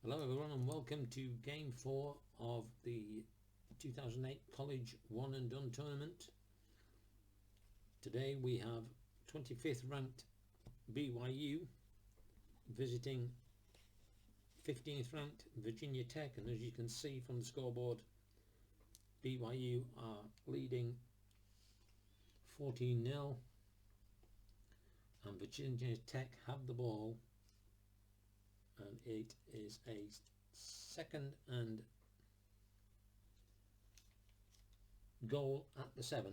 Hello everyone and welcome to Game 4 of the 2008 College One and Done Tournament. Today we have 25th ranked BYU visiting 15th ranked Virginia Tech, and as you can see from the scoreboard, BYU are leading 14-0 and Virginia Tech have the ball, and it is a second and goal at the 7.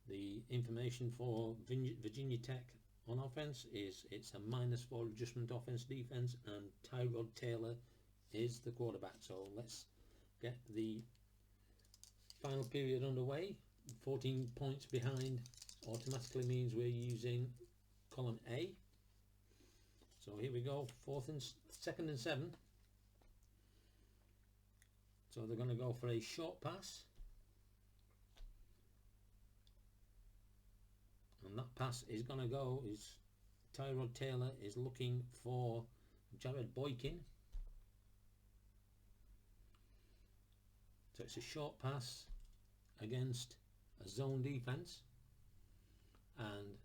The information for Virginia Tech on offense is it's a -4 adjustment offense defense, and Tyrod Taylor is the quarterback. So let's get the final period underway. 14 points behind automatically means we're using column A. So here we go, second and 7. So they're going to go for a short pass, and that pass is going to go, Tyrod Taylor is looking for Jared Boykin. So it's a short pass against a zone defense, and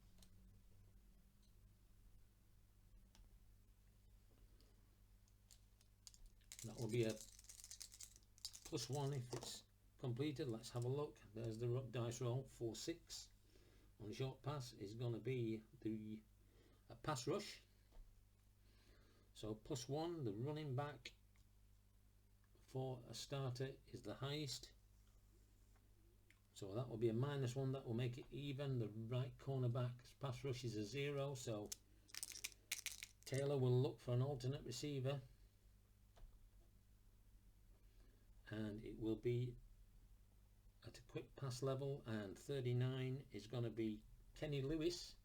that will be a +1 if it's completed. Let's have a look. There's the dice roll. 4-6 on short pass is going to be a pass rush. So +1, the running back for a starter is the highest. So that will be a -1. That will make it even. The right cornerback's pass rush is a 0. So Taylor will look for an alternate receiver, and it will be at a quick pass level, and 39 is going to be Kenny Lewis.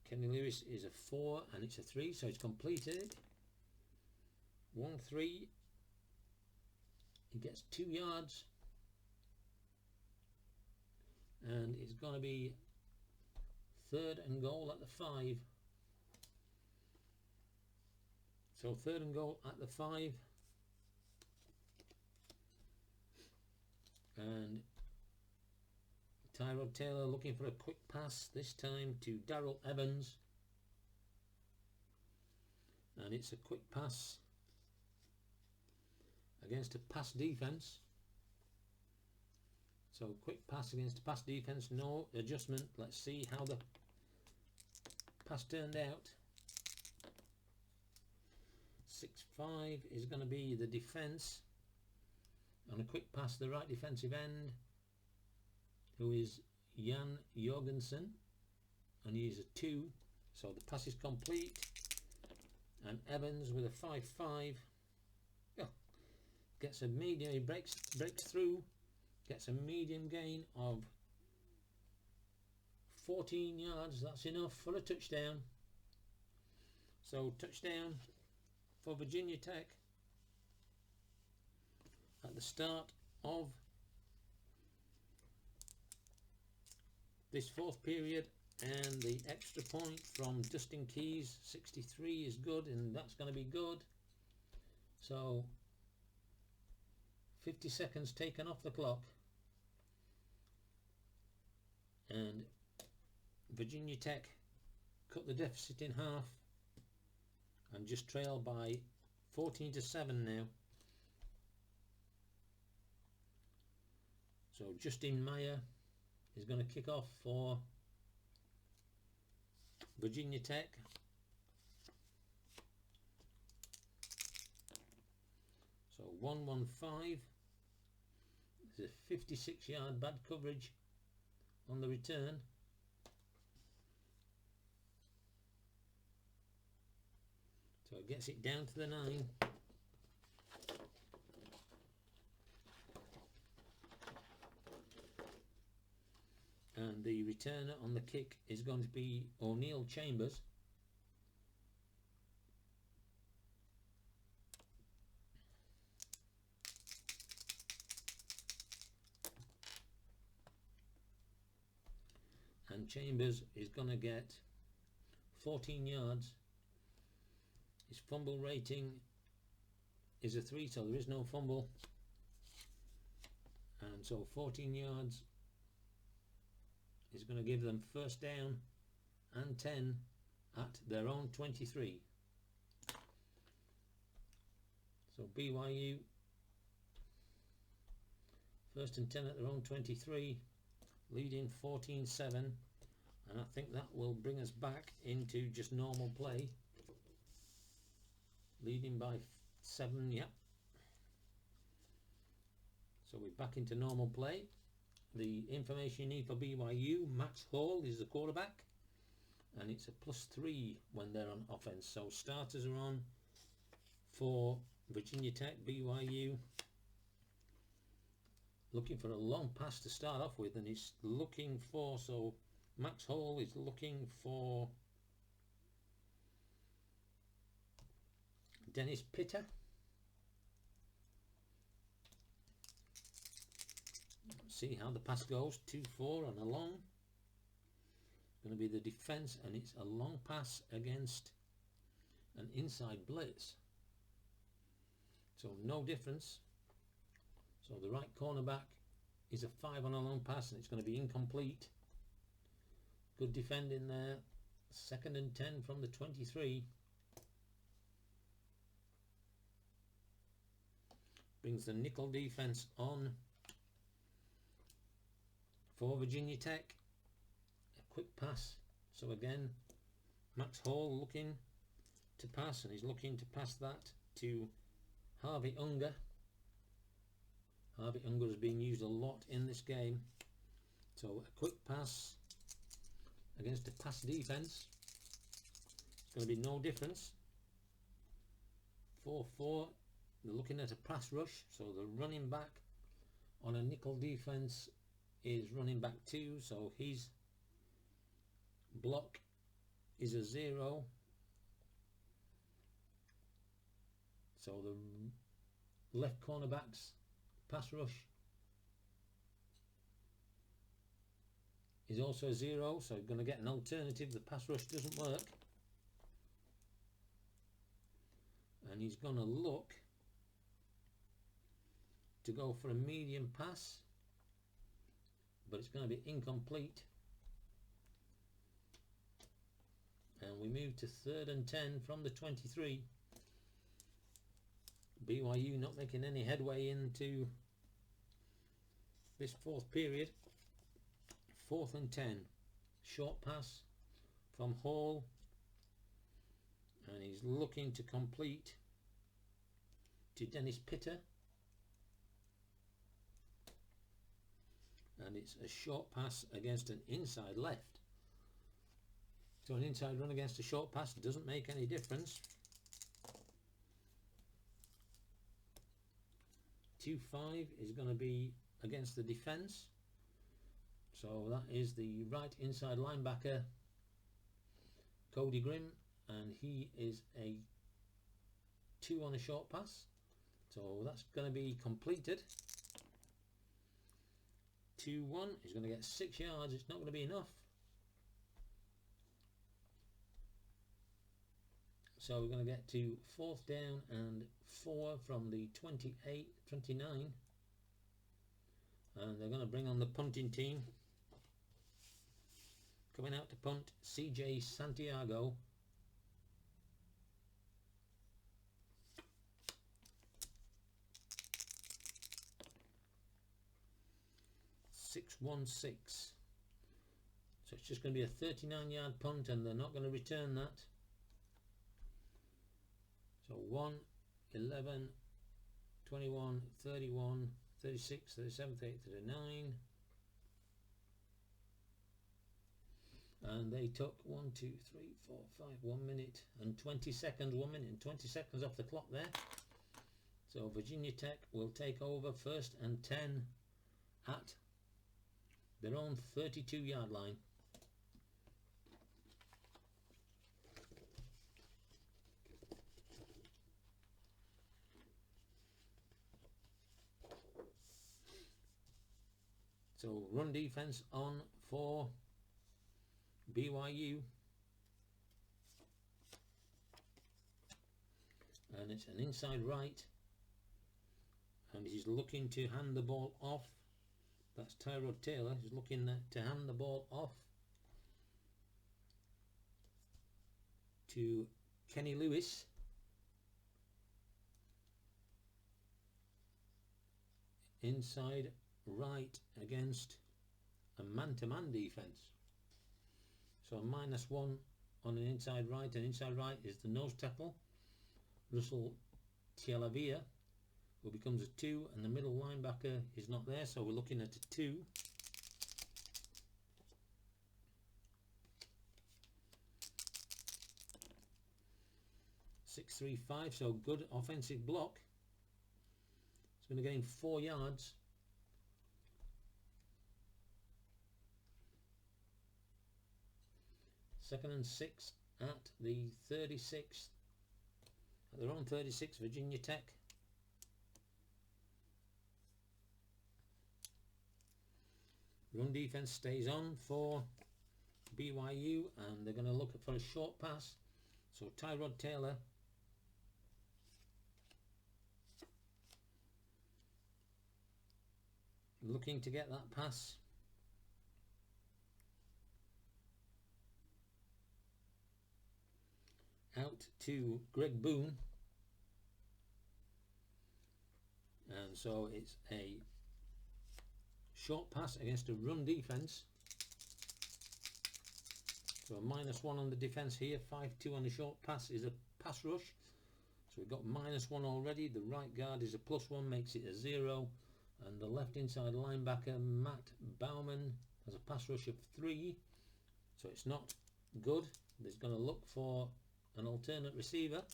Kenny Lewis is a 4 and it's a 3, so it's completed. 1-3. He gets 2 yards, and it's going to be 3rd and goal at the 5. So 3rd and goal at the 5, and Tyrod Taylor looking for a quick pass, this time to Darrell Evans, and it's a quick pass against a pass defense. So quick pass against a pass defense, no adjustment. Let's see how the pass turned out. 6-5 is going to be the defense, and a quick pass to the right defensive end, who is Jan Jorgensen, and he is a 2. So the pass is complete, and Evans with a 5-5 gets a medium. He breaks through, gets a medium gain of 14 yards. That's enough for a touchdown. So touchdown for Virginia Tech at the start of this 4th period, and the extra point from Dustin Keys, 63, is good, and that's going to be good. So 50 seconds taken off the clock, and Virginia Tech cut the deficit in half and just trail by 14-7 now. So Justin Meyer is going to kick off for Virginia Tech. So 1-1-5. There's a 56-yard bad coverage on the return. So it gets it down to the 9. And the returner on the kick is going to be O'Neal Chambers. And Chambers is going to get 14 yards His fumble rating is a 3, so there is no fumble. And so 14 yards is going to give them first down and 10 at their own 23. So BYU first and 10 at their own 23, leading 14-7, and I think that will bring us back into just normal play, leading by 7. Yep. So we're back into normal play. The information you need for BYU: Max Hall is the quarterback, and it's a +3 when they're on offense. So starters are on for Virginia Tech. BYU looking for a long pass to start off with, and it's looking for, so Max Hall is looking for Dennis Pitter. See how the pass goes. 2-4 on a long. Going to be the defense, and it's a long pass against an inside blitz. So no difference. So the right cornerback is a 5 on a long pass, and it's going to be incomplete. Good defending there. 2nd and 10 from the 23. Brings the nickel defense on for Virginia Tech. A quick pass. So again, Max Hall looking to pass, and he's looking to pass that to Harvey Unger. Harvey Unger has been used a lot in this game. So a quick pass against a pass defense. It's going to be no difference. 4-4. They're looking at a pass rush. So the running back on a nickel defense is running back 2. So his block is a 0. So the left cornerback's pass rush is also a 0, so you're going to get an alternative. The pass rush doesn't work, and he's going to look to go for a medium pass, but it's going to be incomplete, and we move to 3rd and 10 from the 23. BYU not making any headway into this 4th period. 4th and 10. Short pass from Hall, and he's looking to complete to Dennis Pitter, and it's a short pass against an inside left. So an inside run against a short pass doesn't make any difference. 2-5 is going to be against the defense. So that is the right inside linebacker, Cody Grimm, and he is a 2 on a short pass. So that's going to be completed. 2-1. He's going to get 6 yards. It's not going to be enough. So we're going to get to 4th down and 4 from the 29. And they're going to bring on the punting team. Coming out to punt, CJ Santiago. .616. So it's just going to be a 39-yard punt, and they're not going to return that. So 1, 11, 21, 31, 36, 37, 38, 39. And they took 1, 2, 3, 4, 5, 1 minute and 20 seconds, 1 minute and 20 seconds off the clock there. So Virginia Tech will take over 1st and 10 at their own 32-yard line. So run defense on for BYU. and it's an inside right, and he's looking to hand the ball off. That's Tyrod Taylor. He's looking to hand the ball off to Kenny Lewis. Inside right against a man-to-man defense. So a -1 on an inside right, and inside right is the nose tackle, Russell Tialavia, who becomes a 2, and the middle linebacker is not there, so we're looking at a 2. (6-3-5), so good offensive block. It's going to gain 4 yards. Second and 6 at the 36th. At their own 36, Virginia Tech. Run defense stays on for BYU, and they're going to look for a short pass. So Tyrod Taylor looking to get that pass. Out to Greg Boone, and so it's a short pass against a run defense. So a -1 on the defense here. 5-2 on the short pass is a pass rush, so we've got -1 already. The right guard is a +1, makes it a 0, and the left inside linebacker Matt Bauman has a pass rush of 3, so it's not good. He's going to look for an alternate receiver.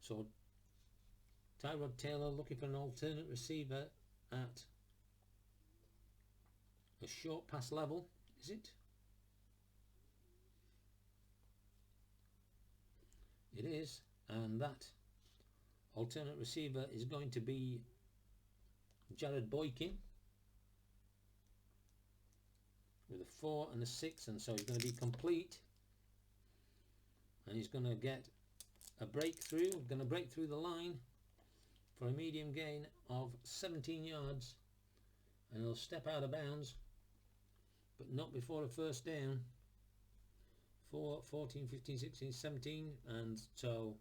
So Tyrod Taylor looking for an alternate receiver at a short pass level, is it? It is, and that alternate receiver is going to be Jared Boykin with a 4 and a 6, and so he's going to be complete, and he's going to get a breakthrough. Going to break through the line for a medium gain of 17 yards, and he'll step out of bounds, but not before a first down. 4, 14, 15, 16, 17, and so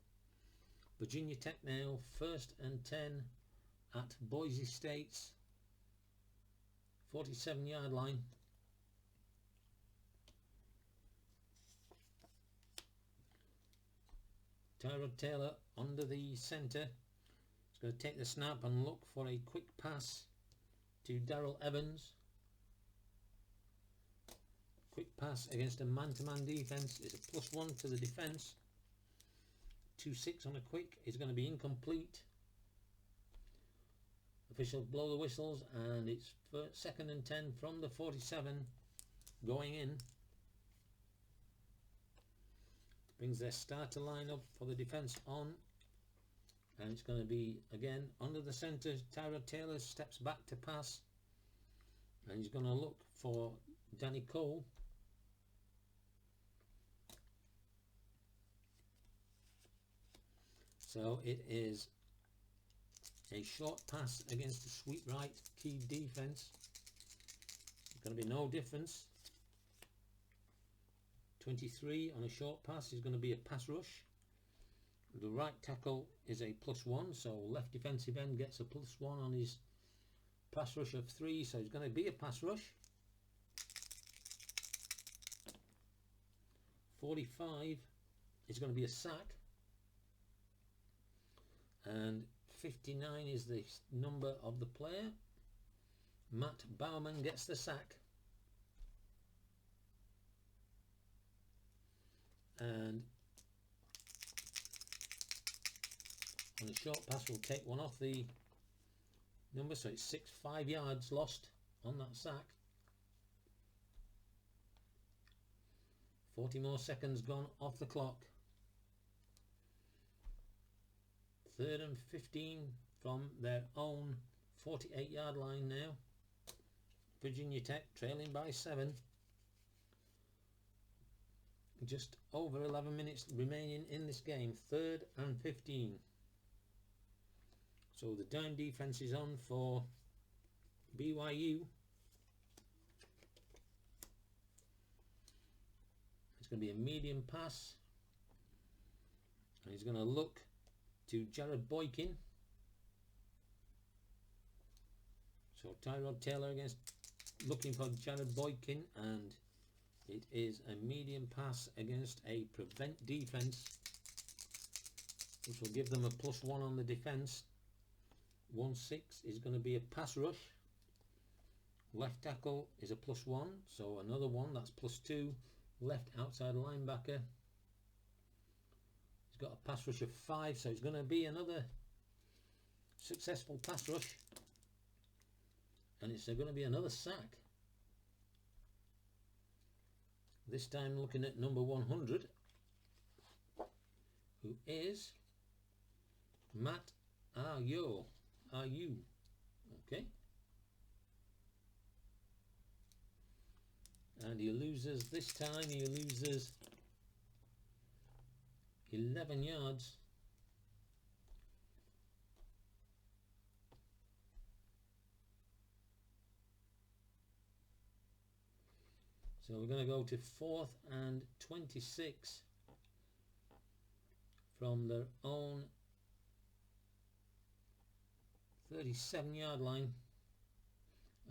Virginia Tech now 1st and 10 at Boise State's 47-yard line. Tyrod Taylor under the centre. He's going to take the snap and look for a quick pass to Darrell Evans. Quick pass against a man-to-man defense is a +1 to the defense. 2-6 on a quick is going to be incomplete. Officials blow the whistles, and it's 2nd and 10 from the 47 going in. Brings their starter lineup for the defense on, and it's going to be again under the centre. Tyrod Taylor steps back to pass, and he's going to look for Danny Cole. So it is a short pass against a sweep right key defense. There's going to be no difference. 23 on a short pass is going to be a pass rush. The right tackle is a +1, so left defensive end gets a +1 on his pass rush of 3, so it's going to be a pass rush. 45 is going to be a sack, and 59 is the number of the player. Matt Bauman gets the sack, and on the short pass we'll take one off the number, so it's 5 yards lost on that sack. 40 more seconds gone off the clock. 3rd and 15 from their own 48-yard line now. Virginia Tech trailing by 7. Just over 11 minutes remaining in this game. 3rd and 15. So the down defense is on for BYU. It's going to be a medium pass. And he's going to look to Jared Boykin. So Tyrod Taylor against looking for Jared Boykin, and it is a medium pass against a prevent defense, which will give them a +1 on the defense. 1-6 is going to be a pass rush. Left tackle is a +1, so another one, that's +2. Left outside linebacker, he's got a pass rush of 5, so it's going to be another successful pass rush, and it's going to be another sack. This time looking at number 100, who is Matt Ayu. Okay. And he loses, this time he loses 11 yards. So we're going to go to 4th and 26 from their own 37-yard line.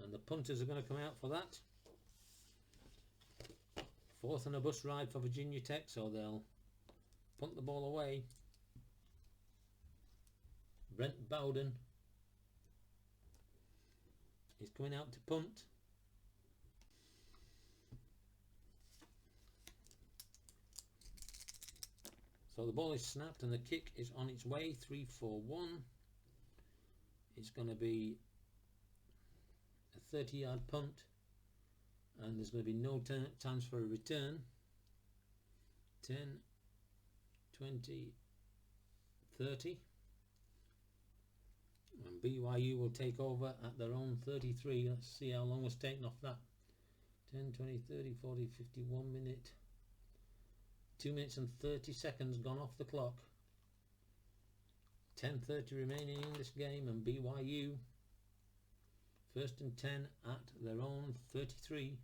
And the punters are going to come out for that. 4th and a bus ride for Virginia Tech, so they'll punt the ball away. Brent Bowden is coming out to punt. So the ball is snapped and the kick is on its way. 3-4-1. It's going to be a 30-yard punt, and there's going to be no chance for a return. 10, 20, 30. And BYU will take over at their own 33. Let's see how long was taken off that. 10, 20, 30, 40, 51 minute. 2 minutes and 30 seconds gone off the clock. 10:30 remaining in this game, and BYU 1st and 10 at their own 33.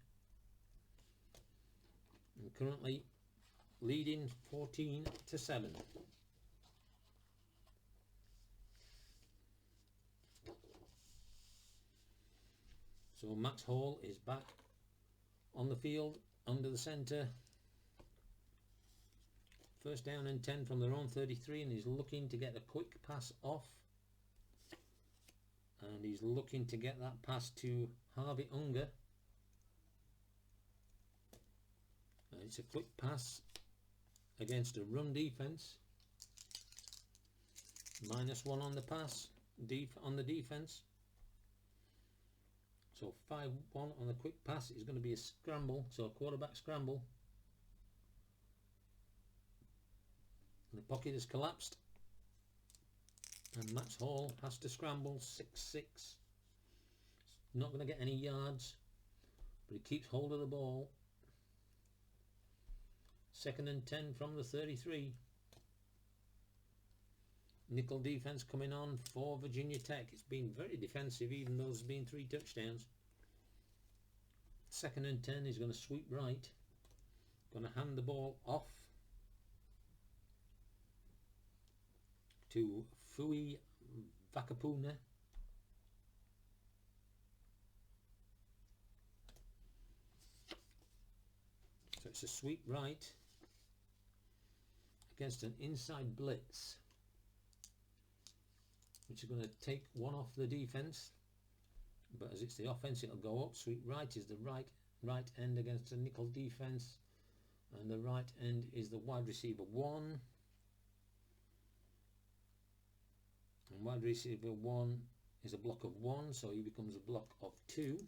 And currently leading 14-7. So Max Hall is back on the field under the centre. 1st down and 10 from their own 33, and he's looking to get a quick pass off. And he's looking to get that pass to Harvey Unger. And it's a quick pass against a run defense. -1 on the pass, on the defense. So 5-1 on the quick pass is going to be a scramble, so a quarterback scramble. The pocket has collapsed, and Max Hall has to scramble. 6-6. Not going to get any yards, but he keeps hold of the ball. 2nd and 10 from the 33. Nickel defense coming on for Virginia Tech. It's been very defensive, even though there's been 3 touchdowns. 2nd and 10, he's going to sweep right. Going to hand the ball off to Fui Vakapuna. So it's a sweep right against an inside blitz, which is going to take one off the defense. But as it's the offense, it'll go up. Sweep right is the right end against a nickel defense, and the right end is the wide receiver 1. And wide receiver 1 is a block of 1, so he becomes a block of 2.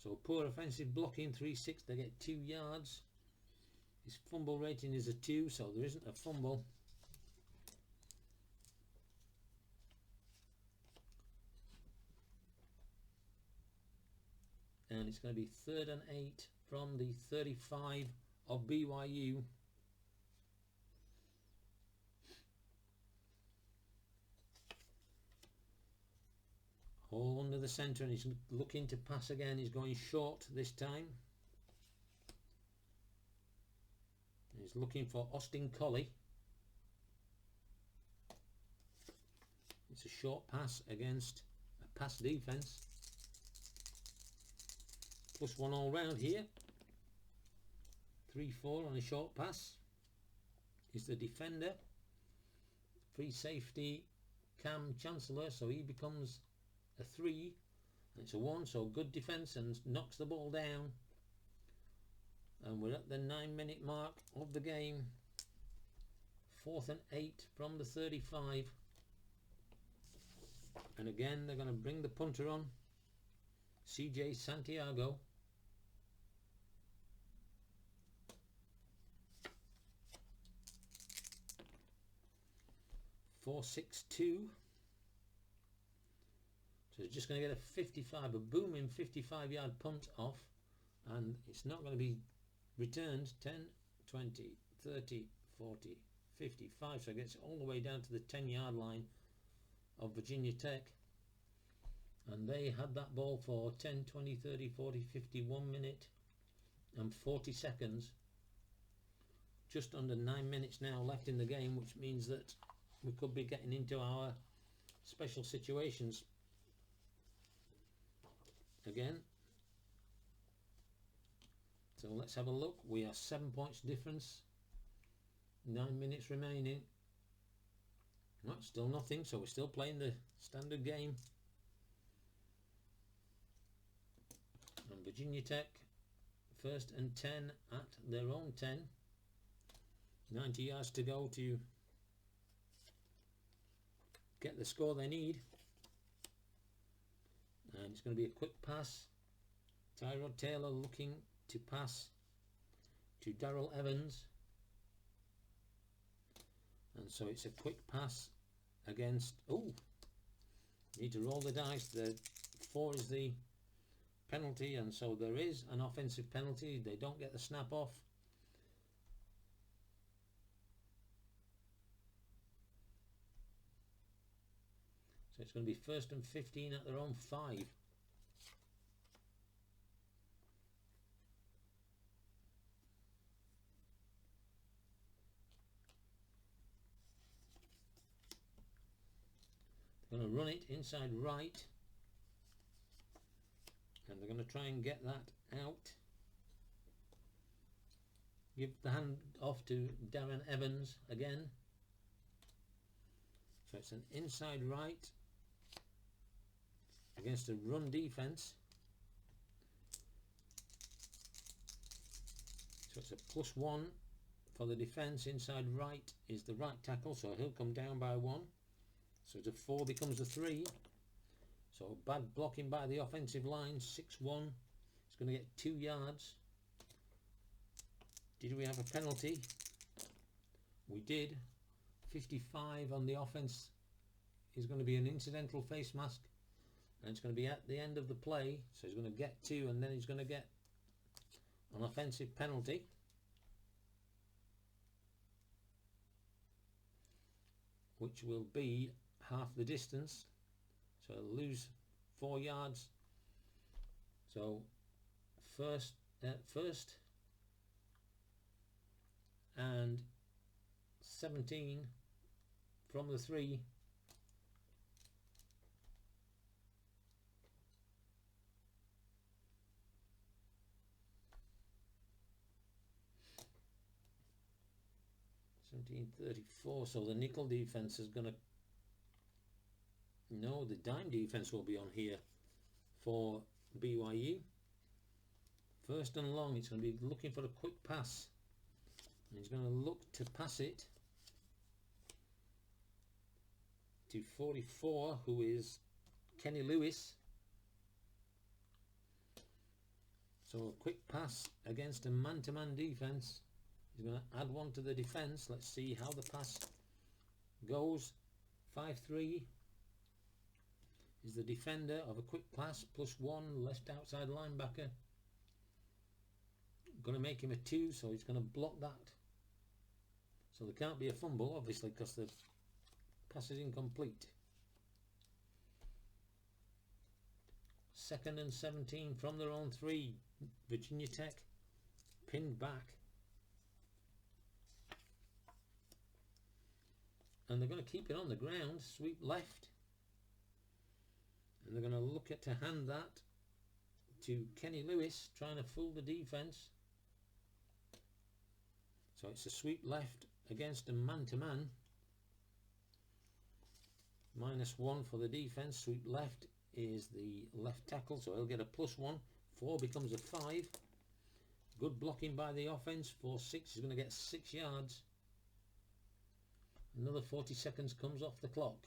So poor offensive blocking, 3-6, they get 2 yards. His fumble rating is a 2, so there isn't a fumble. And it's going to be 3rd and 8 from the 35 of BYU. All under the centre, and he's looking to pass again. He's going short this time. He's looking for Austin Colley. It's a short pass against a pass defence. +1 all round here. 3-4 on a short pass. Is the defender. Free safety Cam Chancellor, so he becomes a 3. And it's a 1, so good defence and knocks the ball down. And we're at the 9-minute mark of the game. 4th and 8 from the 35. And again, they're going to bring the punter on. CJ Santiago. .462. So it's just going to get a 55, a booming 55-yard punt off, and it's not going to be returned. 10, 20, 30, 40, 55. So it gets all the way down to the 10-yard line of Virginia Tech, and they had that ball for 10, 20, 30, 40, 50, 1 minute and 40 seconds. Just under 9 minutes now left in the game, which means that we could be getting into our special situations again. So let's have a look. We are 7 points difference, 9 minutes remaining. Well, still nothing, so we're still playing the standard game. And Virginia Tech 1st and 10 at their own 10. 90 yards to go to get the score they need. And it's going to be a quick pass. Tyrod Taylor looking to pass to Darrell Evans. And so it's a quick pass against... Oh! Need to roll the dice. The 4 is the penalty, and so there is an offensive penalty. They don't get the snap off. So it's going to be 1st and 15 at their own 5. They're going to run it inside right, and they're going to try and get that out. Give the hand off to Darren Evans again. So it's an inside right against a run defense. So it's a +1 for the defense. Inside right is the right tackle, so he'll come down by 1. So the 4 becomes a 3. So bad blocking by the offensive line. 6-1. It's going to get 2 yards. Did we have a penalty? We did. 55 on the offense is going to be an incidental face mask, and it's going to be at the end of the play. So he's going to get 2, and then he's going to get an offensive penalty. Which will be half the distance, so he'll lose 4 yards. So first and 17 from the 3. $17.34. So the nickel defense is going to... No, the dime defense will be on here for BYU. 1st and long. It's going to be looking for a quick pass. And he's going to look to pass it to 44, who is Kenny Lewis. So a quick pass against a man-to-man defense. He's going to add 1 to the defense. Let's see how the pass goes. 5-3 is the defender of a quick pass, +1 left outside linebacker. going to make him a 2, so he's going to block that. So there can't be a fumble, obviously, because the pass is incomplete. 2nd and 17 from their own 3. Virginia Tech pinned back. And they're going to keep it on the ground, sweep left. And they're going to look at to hand that to Kenny Lewis, trying to fool the defence. So it's a sweep left against a man-to-man. -1 for the defence. Sweep left is the left tackle, so he'll get a +1. 4 becomes a 5. Good blocking by the offence. 4-6, he's going to get 6 yards. Another 40 seconds comes off the clock.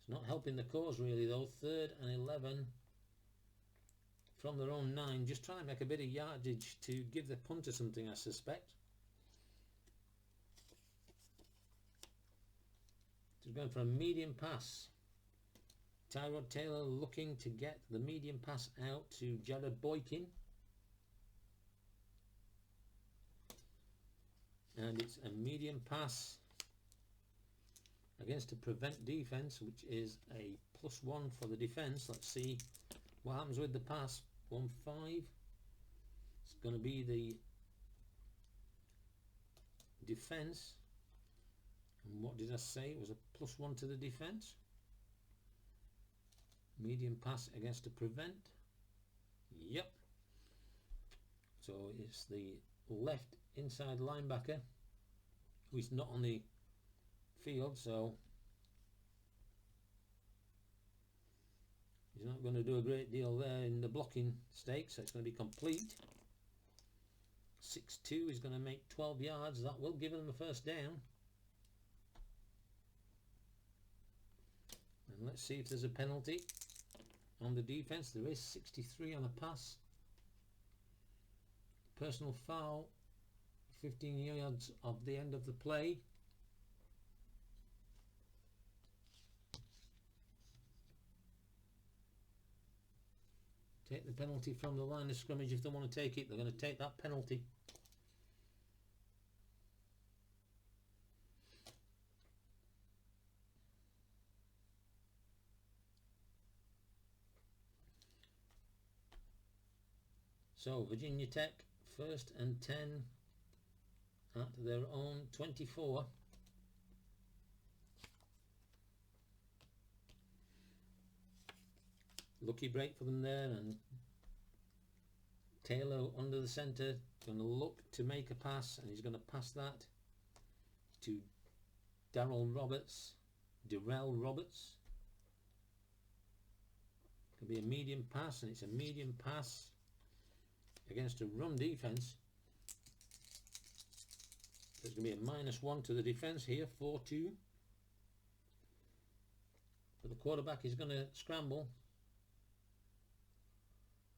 It's not helping the cause really though. 3rd and 11 from their own 9. Just trying to make a bit of yardage to give the punter something, I suspect. Just going for a medium pass. Tyrod Taylor looking to get the medium pass out to Jared Boykin. And it's a medium pass against a prevent defence, which is a +1 for the defence. Let's see what happens with the pass. 1-5. It's going to be the defence. And what did I say? It was a +1 to the defence. Medium pass against a prevent. Yep. So it's the left inside linebacker who is not on the field, so he's not going to do a great deal there in the blocking stake, so it's going to be complete. 6-2 is going to make 12 yards. That will give them a first down. And let's see if there's a penalty on the defense. There is. 63 on a pass. Personal foul, 15 yards of the end of the play. Take the penalty from the line of scrimmage if they want to take it. They're going to take that penalty. So Virginia Tech 1st and 10 at their own 24. Lucky break for them there, and Taylor under the centre, going to look to make a pass, and he's going to pass that to Darrell Roberts. Could be a medium pass, and it's a medium pass against a run defence. There's going to be a -1 to the defence here, 4-2. But the quarterback is going to scramble,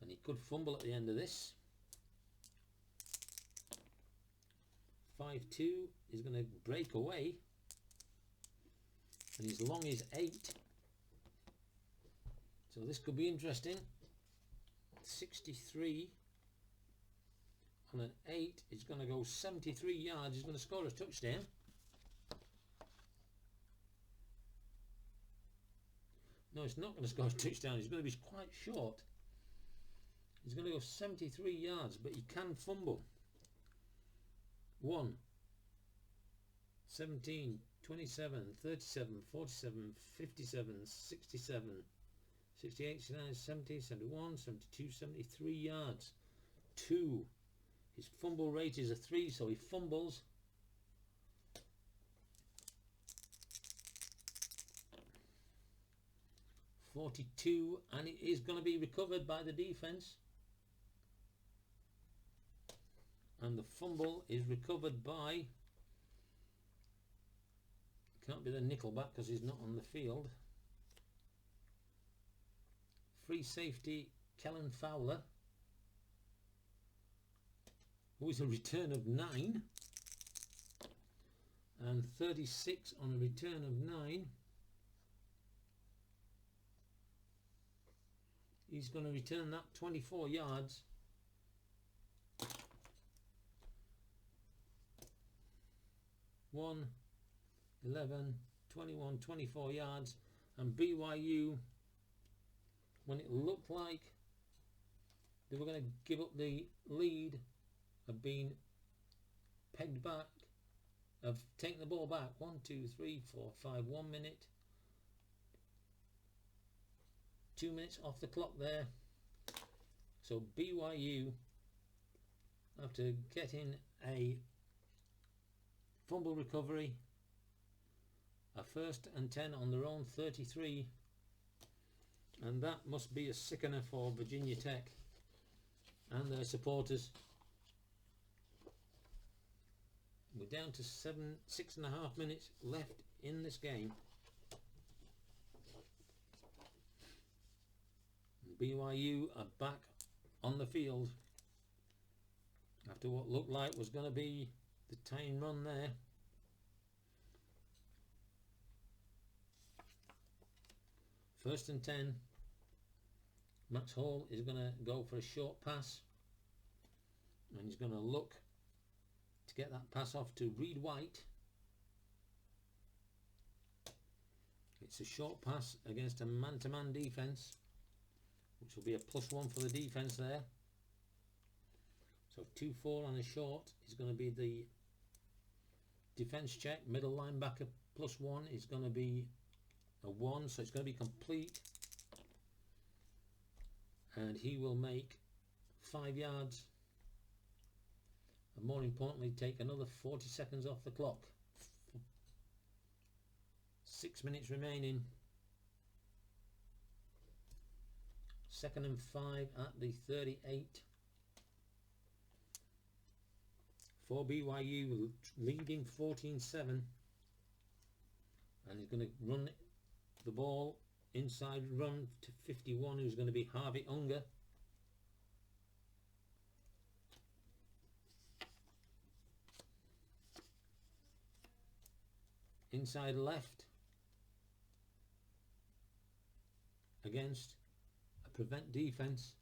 and he could fumble at the end of this. 5-2 is going to break away, and his long is 8. So this could be interesting. 63 on an 8 is going to go 73 yards. He's going to score a touchdown. No, it's not going to score a touchdown. He's going to be quite short. He's going to go 73 yards, but he can fumble. 1, 17, 27, 37, 47, 57, 67, 68, 69, 70, 71, 72, 73 yards. 2. His fumble rate is a 3, so he fumbles. .42, and it is going to be recovered by the defence. And the fumble is recovered by, can't be the nickelback because he's not on the field. Free safety Kellen Fowler, who is a return of 9, and 36 on a return of 9. He's going to return that 24 yards. 1, 11, 21, 24 yards, and BYU, when it looked like they were going to give up the lead, have been pegged back, have taken the ball back. 1, 2, 3, 4, 5, 1 minute, 2 minutes off the clock there. So BYU, after getting a fumble recovery, a 1st and 10 on their own 33, and that must be a sickener for Virginia Tech and their supporters. We're down to 6.5 minutes left in this game. BYU are back on the field after what looked like was going to be the tying run there. First and 10. Max Hall is going to go for a short pass, and he's going to look to get that pass off to Reed White. It's a short pass against a man-to-man defense, which will be a +1 for the defense there. So 2-4 on a short is going to be the defense check. Middle linebacker +1 is going to be a 1, so it's going to be complete, and he will make 5 yards, and more importantly take another 40 seconds off the clock. 6 minutes remaining. 2nd and 5 at the 38 for BYU, leading 14-7, and he's going to run the ball inside run to 51, who's going to be Harvey Unger. Inside left against a prevent defense.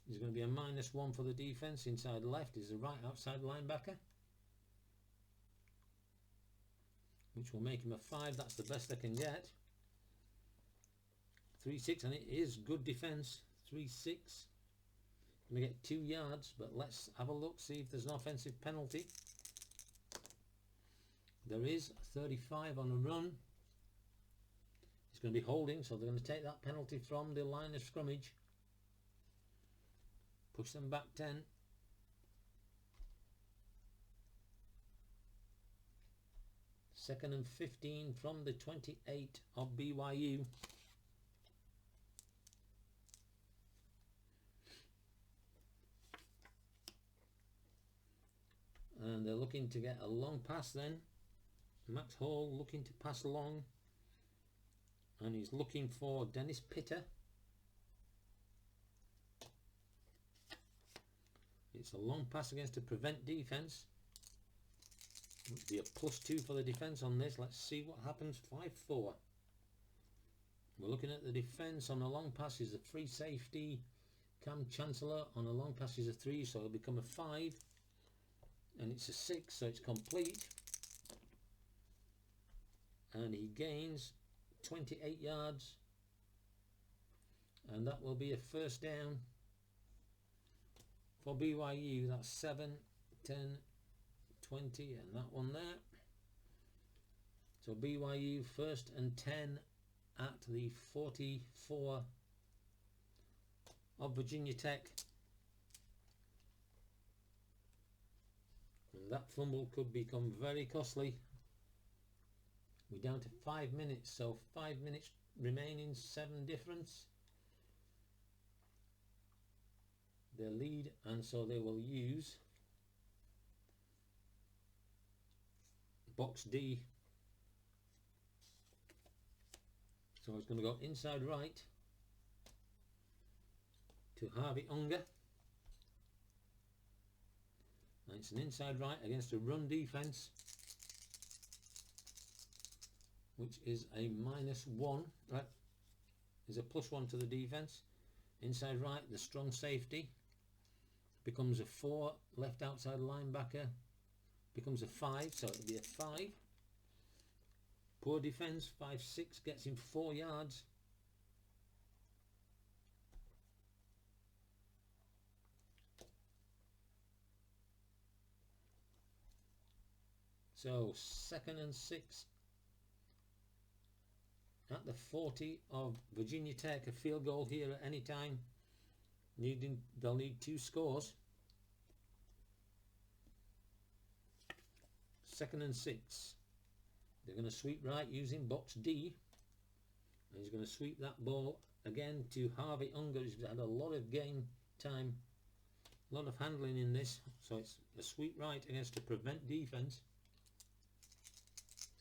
There's going to be a -1 for the defense. Inside left is the right outside linebacker, which will make him a 5. That's the best they can get. 3-6, and it is good defense. 3-6. Going to get 2 yards, but let's have a look, see if there's an offensive penalty. There is. 35 on a run. It's going to be holding, so they're going to take that penalty from the line of scrimmage. Push them back 10. Second and 15 from the 28 of BYU. And they're looking to get a long pass then. Max Hall looking to pass long, and he's looking for Dennis Pitter. It's a long pass against a prevent defense. It would be a +2 for the defense on this. Let's see what happens. 5-4. We're looking at the defense on a long pass is a free safety. Cam Chancellor on a long pass is a 3, so it'll become a 5. And it's a 6, so it's complete. And he gains 28 yards. And that will be a first down for BYU. That's 7, 10, 20, and that one there. So BYU 1st and 10 at the 44 of Virginia Tech. And that fumble could become very costly. We're down to 5 minutes, so 5 minutes remaining, 7 difference. Their lead, and so they will use box D. So it's going to go inside right to Harvey Unger. And it's an inside right against a run defense, which is a -1. Right, is a +1 to the defense. Inside right, the strong safety becomes a 4 left outside linebacker. becomes a 5, so it'll be a 5. Poor defence, 5-6, gets him 4 yards. So 2nd and 6 at the 40 of Virginia Tech. A field goal here at any time. They'll need 2 scores. 2nd and 6. They're going to sweep right using box D. And he's going to sweep that ball again to Harvey Unger. He's had a lot of game time, a lot of handling in this. So it's a sweep right against a prevent defense.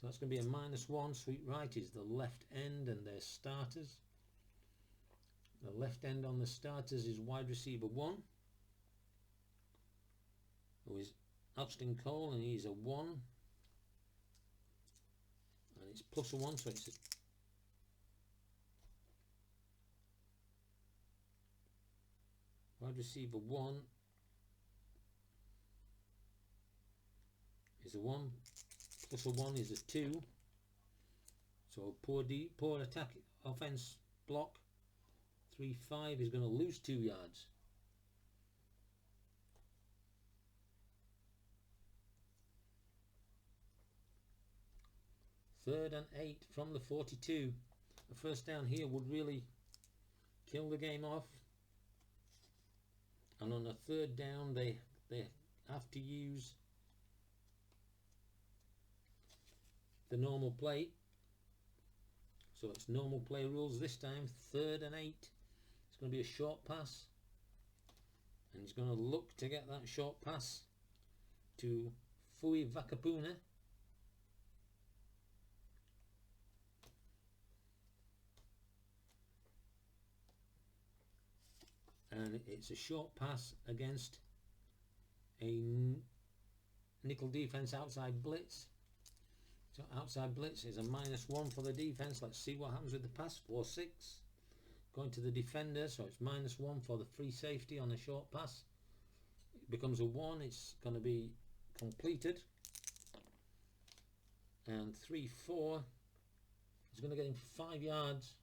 So that's going to be a -1. Sweep right is the left end and their starters. The left end on the starters is wide receiver 1, who is Austin Cole, and he's a 1. And it's +1, so it's wide receiver 1 is a 1. +1 is a 2. So poor attack offense block. 3-5 is going to lose 2 yards. Third and 8 from the 42. A first down here would really kill the game off. And on a third down they have to use the normal play. So it's normal play rules this time. 3rd and 8. It's going to be a short pass. And he's going to look to get that short pass to Fui Vakapuna. And it's a short pass against a nickel defense outside blitz. So outside blitz is a -1 for the defense. Let's see what happens with the pass. 4-6. Going to the defender, so it's -1 for the free safety on a short pass. It becomes a 1. It's going to be completed. And 3-4 is going to get him 5 yards.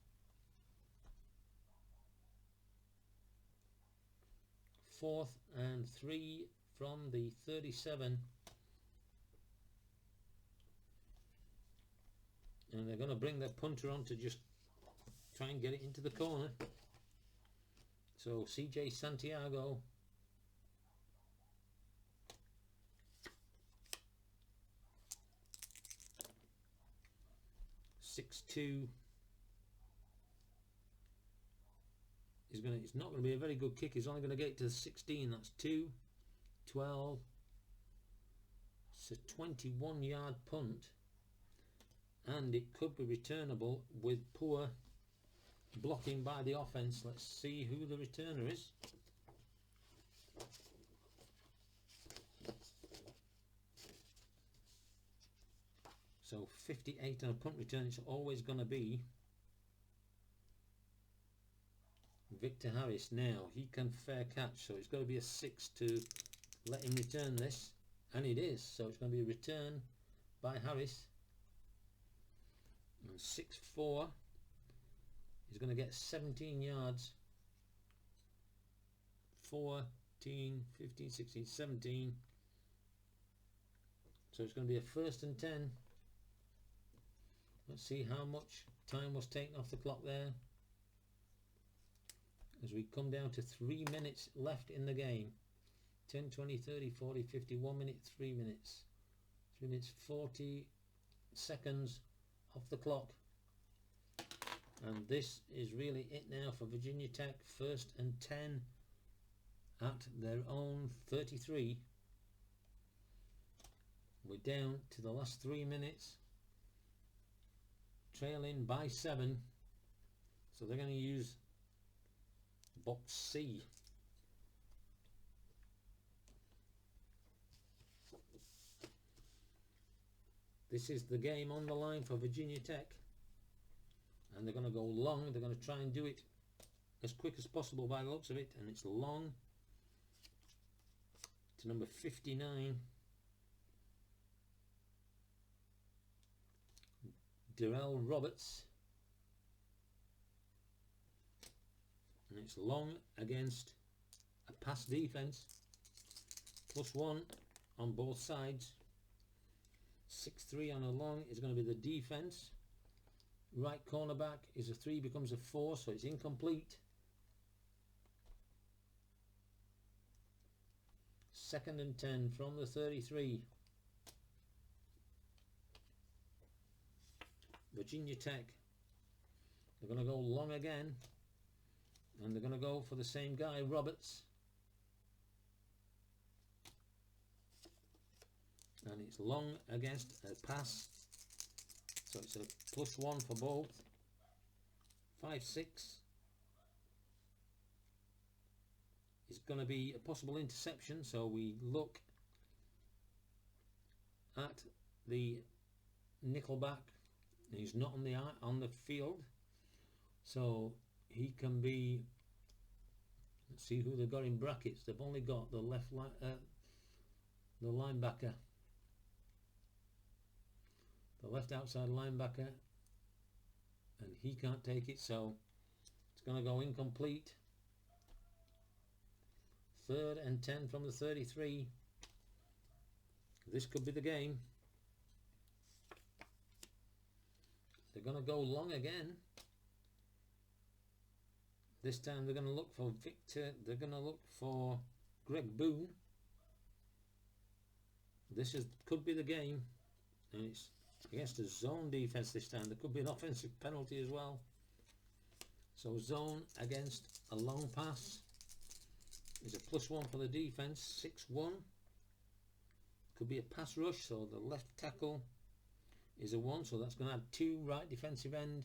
4th and 3 from the 37. And they're going to bring their punter on to just try and get it into the corner. So CJ Santiago (6'2" it's not going to be a very good kick. He's only going to get it to the 16. That's 2, 12. It's a 21-yard punt. And it could be returnable with poor blocking by the offense. Let's see who the returner is. So 58 on a punt return. It's always going to be Victor Harris. Now he can fair catch, so it's got to be a 6 to let him return this, and it is. So it's going to be a return by Harris. And 6-4 is going to get 17 yards. 14, 15, 16, 17. So it's going to be a 1st and 10. Let's see how much time was taken off the clock there. As we come down to 3 minutes left in the game. 10, 20, 30, 40, 50, 1 minute, 3 minutes. 3 minutes, 40 seconds off the clock. And this is really it now for Virginia Tech. 1st and 10 at their own 33. We're down to the last 3 minutes. Trailing by 7. So they're going to use box C. This is the game on the line for Virginia Tech. And they're going to go long. They're going to try and do it as quick as possible by the looks of it. And it's long to number 59. Darrell Roberts, and it's long against a pass defense, +1 on both sides. 6-3 on a long is going to be the defense. Right cornerback is a 3, becomes a 4, so it's incomplete. 2nd and 10 from the 33. Virginia Tech. They're going to go long again, and they're going to go for the same guy, Roberts. And it's long against a pass, so it's a +1 for both. 5-6 is going to be a possible interception, so we look at the nickelback. He's not on the field, so he can be. Let's see who they've got in brackets. They've only got the the linebacker, the left outside linebacker, and he can't take it, so it's going to go incomplete. 3rd and 10 from the 33. This could be the game. They're going to go long again. This time they're going to look for Victor. They're going to look for Greg Boone. Could be the game, and it's against a zone defense this time. There could be an offensive penalty as well. So zone against a long pass is a +1 for the defense. 6-1. Could be a pass rush, so the left tackle is a 1, so that's going to add 2. Right defensive end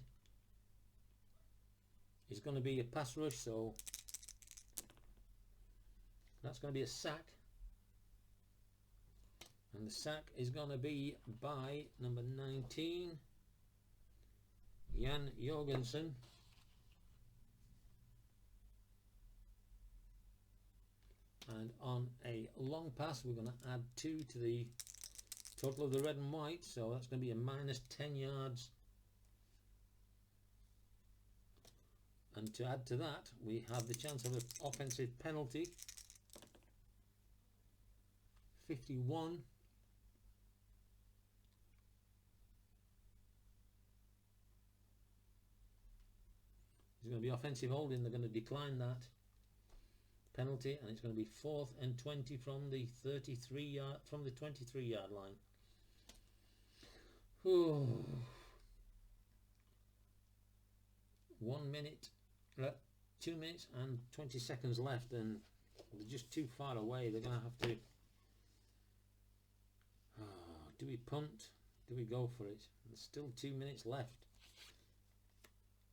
is going to be a pass rush, so that's going to be a sack, and the sack is going to be by number 19, Jan Jorgensen. And on a long pass, we're going to add 2 to the total of the red and white, so that's going to be a -10 yards. And to add to that, we have the chance of an offensive penalty. 51. There's going to be offensive holding. They're going to decline that penalty, and it's going to be 4th and 20 from the 23-yard line. Ooh. 1 minute, 2 minutes and 20 seconds left, and they're just too far away. They're going to have to. Do we punt? Do we go for it? There's still 2 minutes left.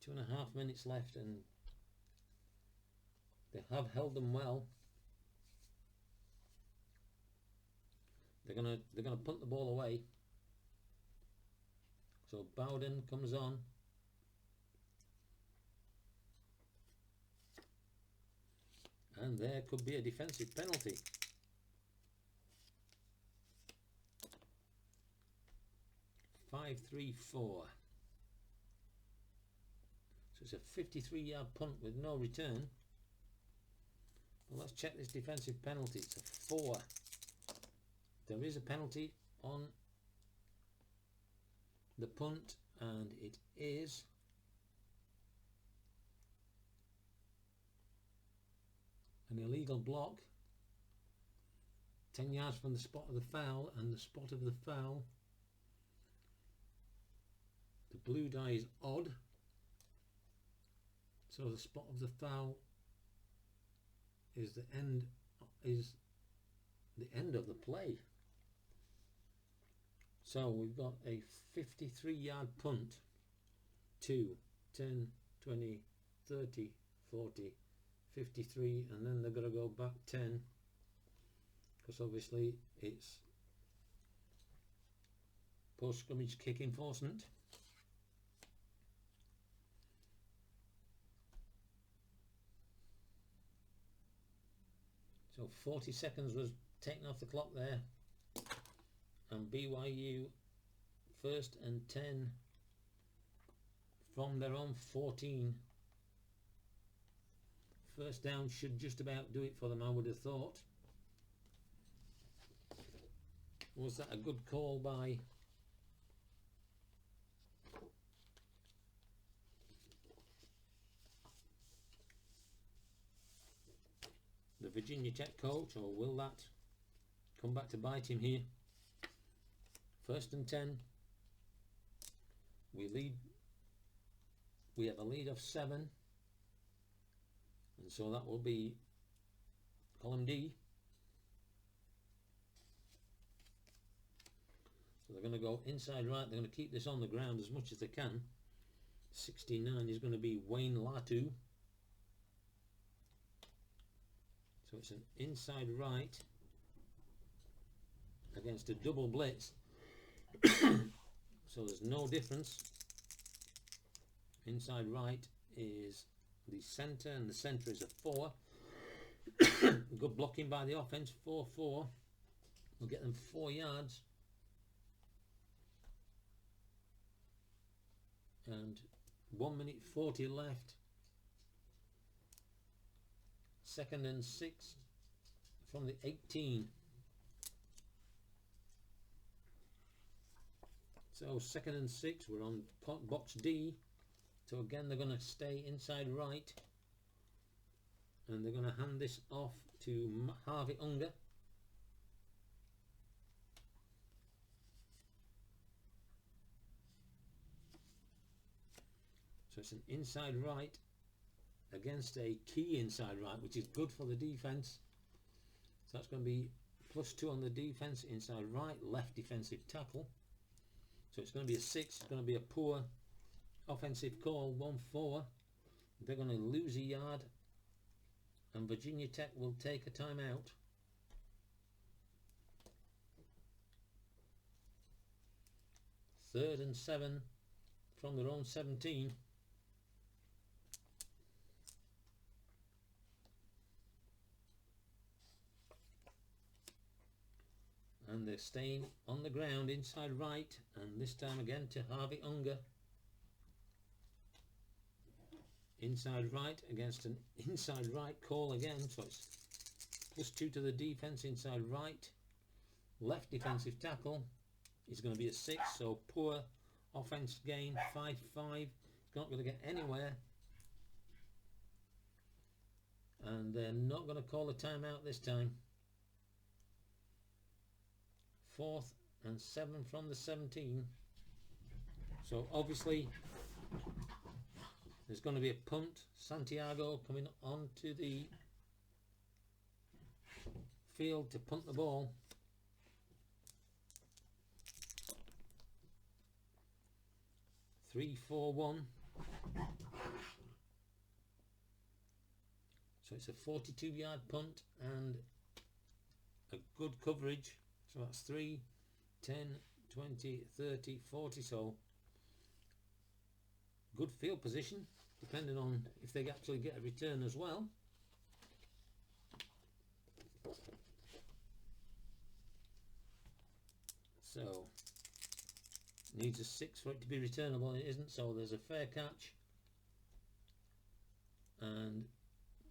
2.5 minutes left, and they have held them well. They're gonna punt the ball away. So Bowden comes on. And there could be a defensive penalty. Five, 3, 4. So it's a 53-yard punt with no return. Well, let's check this defensive penalty. It's a 4. There is a penalty on the punt, and it is an illegal block. 10 yards from the spot of the foul, and the spot of the foul, the blue die is odd. So the spot of the foul is the end of the play. So we've got a 53-yard punt. 2, 10, 20, 30, 40, 53, and then they're going to go back 10, because obviously it's post-scrummage kick enforcement. So 40 seconds was taken off the clock there, and BYU 1st and 10 from their own 14. First down should just about do it for them, I would have thought. Was that a good call by the Virginia Tech coach, or will that come back to bite him here? First and 10. We have a lead of 7, and so that will be column D. So they're going to go inside right. They're going to keep this on the ground as much as they can. 69 is going to be Wayne Latu. So it's an inside right against a double blitz. So there's no difference. Inside right is the centre, and the centre is a 4. Good blocking by the offense. 4-4 will get them 4 yards. And 1 minute 40 left. 2nd and 6 from the 18. So 2nd and 6, we're on box D. So again, they're going to stay inside right, and they're going to hand this off to Harvey Unger. So it's an inside right against a key inside right, which is good for the defense. So that's going to be +2 on the defense, inside right, left defensive tackle. So it's going to be a 6. It's going to be a poor offensive call, 1-4. They're going to lose a yard, and Virginia Tech will take a timeout. Third and 7 from their own 17. And they're staying on the ground inside right, and this time again to Harvey Unger. Inside right against an inside right call again, so it's +2 to the defense inside right. Left defensive tackle is going to be a 6, so poor offense gain, 5-5. It's not going to get anywhere, and they're not going to call a timeout this time. 4th and 7 from the 17. So obviously there's going to be a punt. Santiago coming onto the field to punt the ball. Three, 4-1. So it's a 42-yard punt and a good coverage. So that's 3, 10, 20, 30, 40. So good field position, depending on if they actually get a return as well. So needs a 6 for it to be returnable, and it isn't, so there's a fair catch. And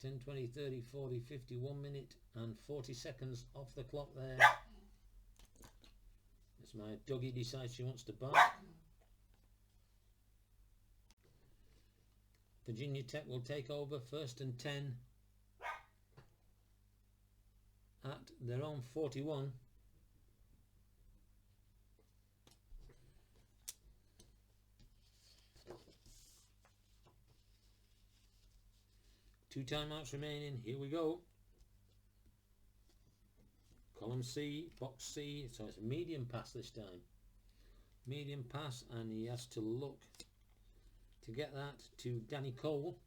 10, 20, 30, 40, 50, 1 minute and 40 seconds off the clock there. As my doggy decides she wants to bark. Virginia Tech will take over, 1st and 10 at their own 41. Two timeouts remaining. Here we go. Column C, box C. So it's a medium pass this time. Medium pass, and he has to look to get that to Danny Cole.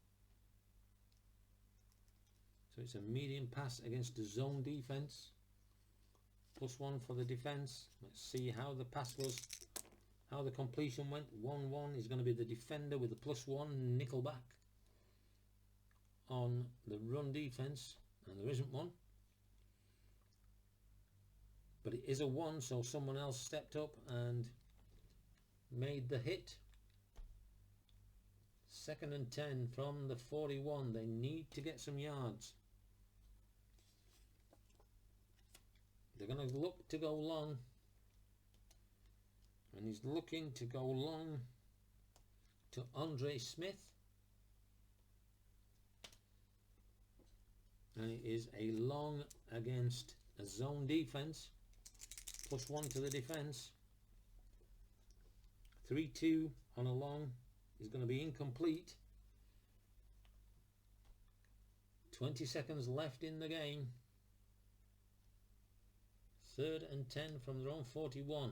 So it's a medium pass against the zone defense. +1 for the defense. Let's see how the pass was, how the completion went. 1-1 is going to be the defender with the +1 nickelback on the run defense, and there isn't one. But it is a 1, so someone else stepped up and made the hit. 2nd and 10 from the 41. They need to get some yards. They're going to look to go long. And he's looking to go long to Andre Smith. And it is a long against a zone defense. +1 to the defense. 3-2 on a long is going to be incomplete. 20 seconds left in the game. 3rd and 10 from their own 41.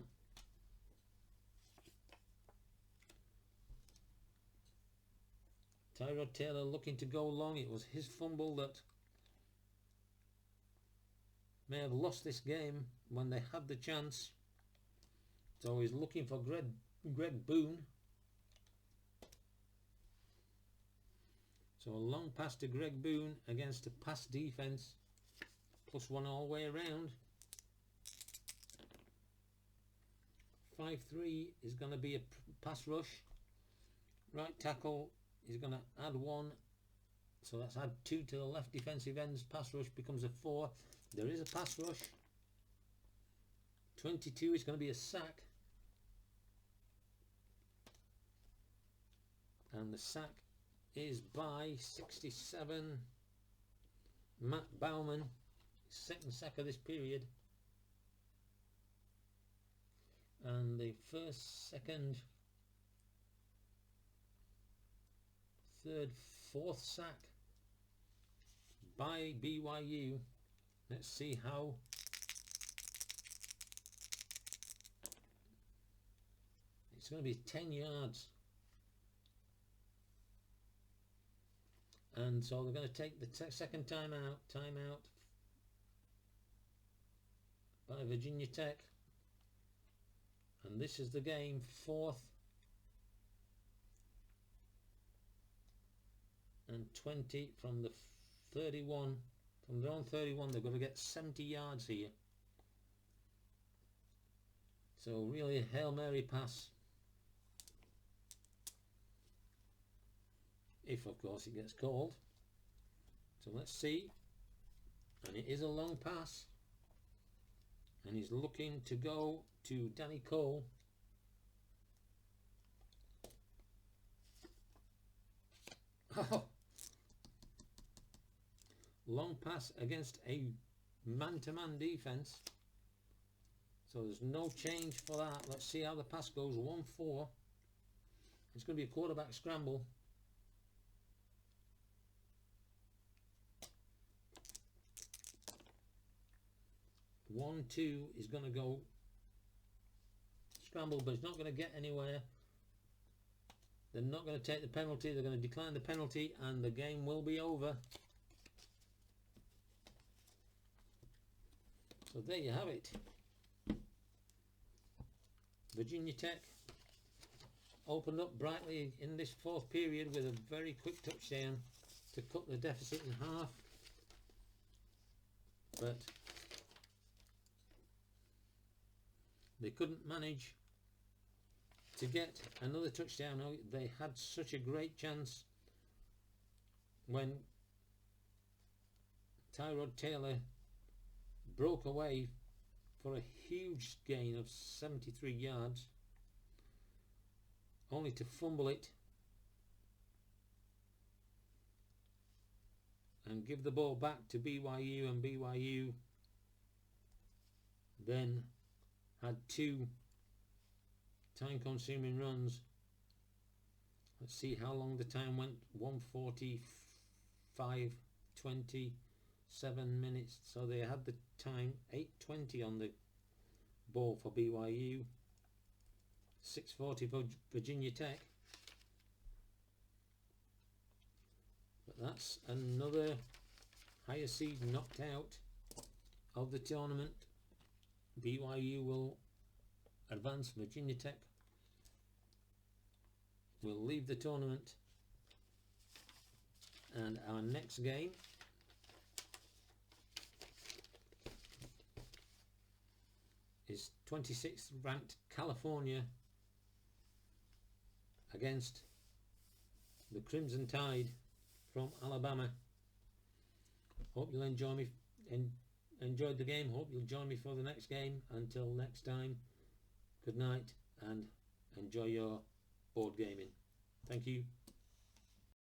Tyrod Taylor looking to go long. It was his fumble that may have lost this game when they had the chance. So he's looking for Greg Boone. So a long pass to Greg Boone against a pass defense. +1 all the way around. 5-3 is going to be a pass rush. Right tackle is going to add 1. So that's add 2 to the left defensive end's pass rush becomes a 4. There is a pass rush. 22 is going to be a sack. And the sack is by 67. Matt Bauman, 2nd sack of this period. And the 1st, 2nd, 3rd, 4th sack by BYU. Let's see how it's going to be 10 yards. And so they're going to take the second timeout by Virginia Tech. And this is the game. 4th and 20 from the 31. From their own 31, they're going to get 70 yards here. So really a Hail Mary pass. If of course it gets called. So let's see. And it is a long pass. And he's looking to go to Danny Cole. Oh. Long pass against a man-to-man defense. So there's no change for that. Let's see how the pass goes. 1-4. It's going to be a quarterback scramble. 1-2 is going to go scramble, but it's not going to get anywhere. They're not going to take the penalty. They're going to decline the penalty, and the game will be over. So there you have it. Virginia Tech opened up brightly in this 4th period with a very quick touchdown to cut the deficit in half. But they couldn't manage to get another touchdown. They had such a great chance when Tyrod Taylor broke away for a huge gain of 73 yards, only to fumble it and give the ball back to BYU, and BYU then had 2 time-consuming runs. Let's see how long the time went. 1:45, 27 minutes. So they had the time. 8:20 on the ball for BYU. 6:40 for Virginia Tech. But that's another higher seed knocked out of the tournament. BYU will advance. Virginia Tech will leave the tournament. And our next game is 26th ranked California against the Crimson Tide from Alabama. Hope you'll enjoy me. Enjoyed the game. Hope you'll join me for the next game. Until next time, good night and enjoy your board gaming. Thank you.